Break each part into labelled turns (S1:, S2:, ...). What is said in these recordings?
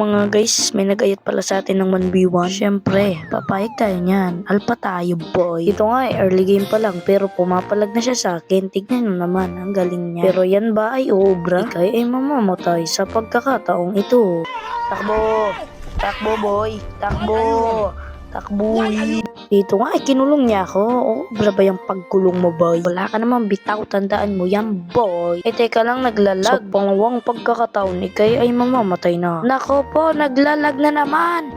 S1: Mga guys, may nag-ayat pala sa atin ng 1v1. Syempre, papayag tayo niyan. Alpha tayo, boy. Ito nga early game pa lang pero pumapalag na siya sa akin. Tignan nyo naman, ang galing niya. Pero yan ba ay uubra? Ikay ay mamamatay sa pagkakataong ito. Takbo! Takbo, boy! Takbo! Takbuhin! Dito nga ay kinulong niya ako. Obra ba yung pagkulong mo, boy? Wala ka naman bitaw, tandaan mo yan, boy. Eh teka lang, naglalag. Sa pangalawang pagkakataon, ikay ay mamamatay na. Nako po, naglalag na naman.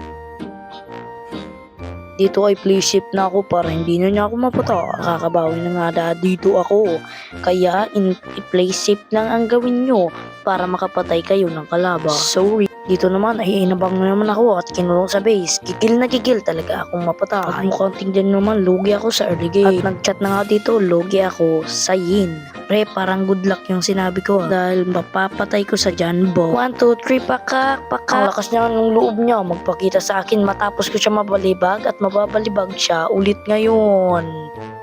S1: Dito ay play shift na ako para hindi na niya ako mapata. Kakabawi na nga dito ako. Kaya i-play shift lang ang gawin nyo para makapatay kayo ng kalaban. Sorry. Dito naman ay inabang na naman ako at kinulong sa base. Gigil na gigil talaga akong mapatay. At mukhang tingnan naman, lugi ako sa early game. At nag-chat na nga dito, lugi ako sa Yin. Pre, parang good luck yung sinabi ko. Dahil mapapatay ko sa Janbo. 1, 2, 3, pakak, pakak. Ang lakas niya ng loob niya magpakita sa akin matapos ko siya mabalibag at mababalibag siya ulit ngayon.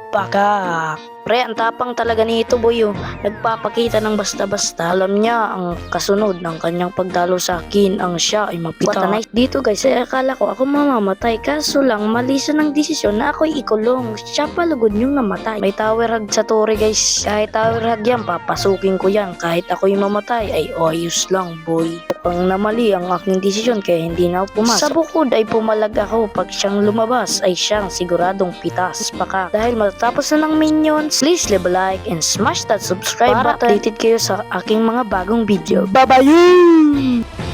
S1: Pakak. Pre, ang tapang talaga nito, boy. Nagpapakita ng basta-basta. Alam niya ang kasunod ng kanyang pagdalo sa akin ang siya ay mapita. Dito guys, akala ko ako mamamatay. Kaso lang, mali siya ng desisyon na ako'y ikulong. Siya palugod yung namatay. May tower hag sa tore guys. Kahit tower hag yan, papasukin ko yan. Kahit ako'y mamatay, ay ayos lang, boy. Mukhang namali ang aking desisyon kaya hindi na ako pumasok. Sa bukod ay pumalag ako. Pag siyang lumabas ay siyang siguradong pitas. Pakak. Dahil matapos na ng minions, please leave a like and smash that subscribe button para updated kayo sa aking mga bagong video. Bye-bye!